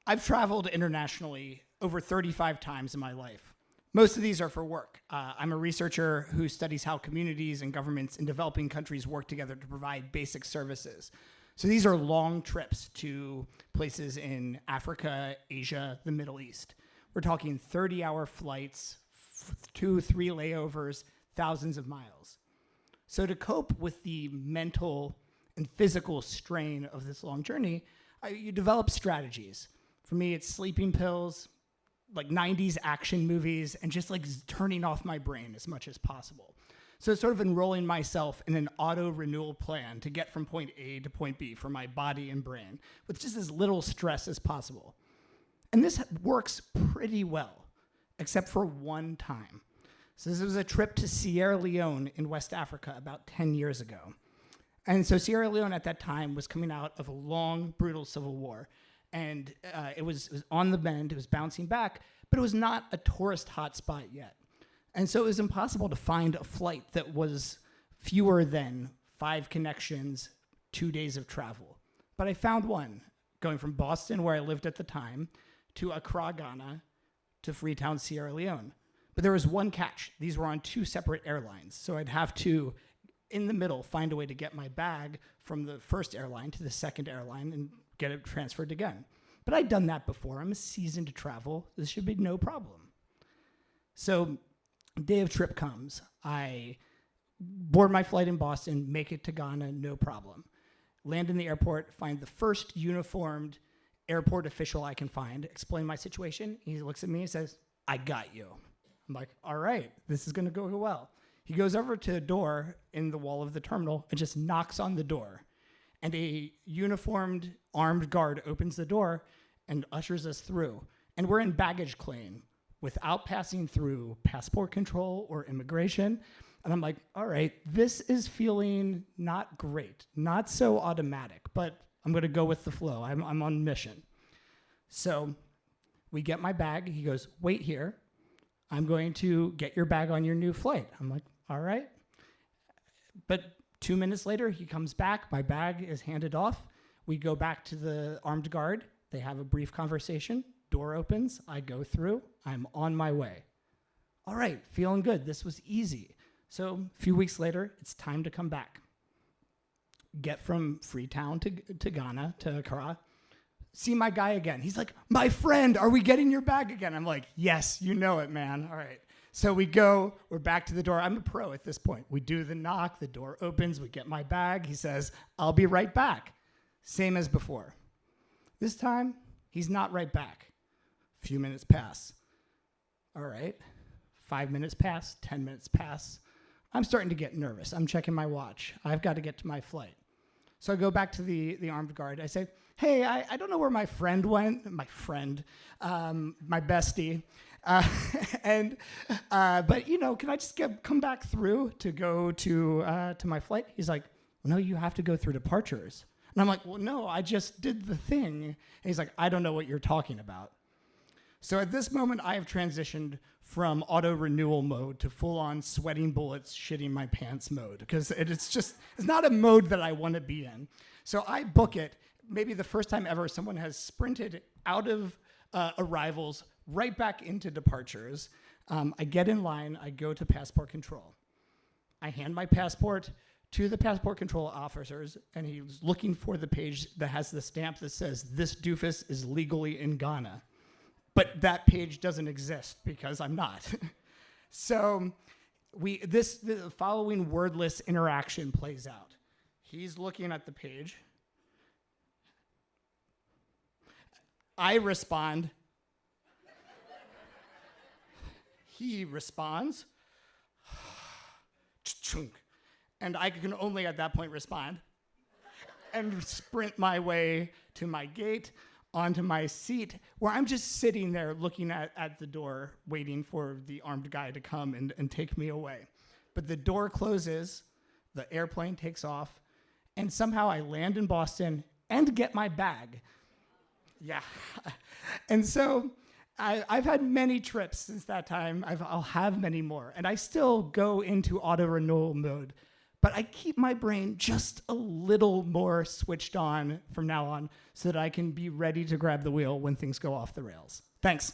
I've traveled internationally over 35 times in my life. Most of these are for work. I'm a researcher who studies how communities and governments in developing countries work together to provide basic services. So these are long trips to places in Africa, Asia, the Middle East. We're talking 30-hour flights, 2-3 layovers, thousands of miles. So to cope with the mental and physical strain of this long journey, you develop strategies. For me, it's sleeping pills, like 90s action movies, and just like turning off my brain as much as possible. So sort of enrolling myself in an auto renewal plan to get from point A to point B for my body and brain with just as little stress as possible. And this works pretty well, except for one time. So this was a trip to Sierra Leone in West Africa about 10 years ago. And so Sierra Leone at that time was coming out of a long, brutal civil war. And it was on the bend, it was bouncing back, but it was not a tourist hotspot yet. And so it was impossible to find a flight that was fewer than 5 connections, 2 days of travel. But I found one, going from Boston, where I lived at the time, to Accra, Ghana, to Freetown, Sierra Leone. But there was one catch. These were on 2 separate airlines. So I'd have to, in the middle, find a way to get my bag from the first airline to the second airline and get it transferred again. But I'd done that before. I'm a seasoned travel. This should be no problem. So day of trip comes. I board my flight in Boston, make it to Ghana, no problem. Land in the airport, find the first uniformed airport official I can find, explain my situation. He looks at me and says, "I got you." I'm like, all right, this is going to go well. He goes over to a door in the wall of the terminal and just knocks on the door. And a uniformed armed guard opens the door and ushers us through. And we're in baggage claim without passing through passport control or immigration. And I'm like, all right, this is feeling not great, not so automatic, but I'm going to go with the flow. I'm on mission. So we get my bag. He goes, wait here. I'm going to get your bag on your new flight. I'm like, all right. But 2 minutes later, he comes back. My bag is handed off. We go back to the armed guard. They have a brief conversation. Door opens. I go through. I'm on my way. All right, feeling good. This was easy. So a few weeks later, it's time to come back. Get from Freetown to Ghana, to Accra. See my guy again. He's like, my friend, are we getting your bag again? I'm like, yes, you know it, man. All right. So we go, we're back to the door. I'm a pro at this point. We do the knock, the door opens, we get my bag. He says, I'll be right back. Same as before. This time, he's not right back. A few minutes pass. All right. 5 minutes pass, 10 minutes pass. I'm starting to get nervous. I'm checking my watch. I've got to get to my flight. So I go back to the armed guard. I say, hey, I don't know where my friend went. My friend, my bestie. But you know, can I just come back through to go to my flight? He's like, well, no, you have to go through departures. And I'm like, well, no, I just did the thing. And he's like, I don't know what you're talking about. So at this moment, I have transitioned from auto renewal mode to full-on sweating bullets, shitting my pants mode, because it's not a mode that I want to be in. So I book it. Maybe the first time ever someone has sprinted out of arrivals right back into departures. I get in line. I go to passport control. I hand my passport to the passport control officers, and he's looking for the page that has the stamp that says, this doofus is legally in Ghana. But that page doesn't exist because I'm not. So the following wordless interaction plays out. He's looking at the page. I respond. He responds. And I can only at that point respond and sprint my way to my gate, onto my seat, where I'm just sitting there looking at the door, waiting for the armed guy to come and take me away. But the door closes, the airplane takes off, and somehow I land in Boston and get my bag. Yeah. And so I've had many trips since that time. I'll have many more. And I still go into auto renewal mode. but I keep my brain just a little more switched on from now on so that I can be ready to grab the wheel when things go off the rails. Thanks.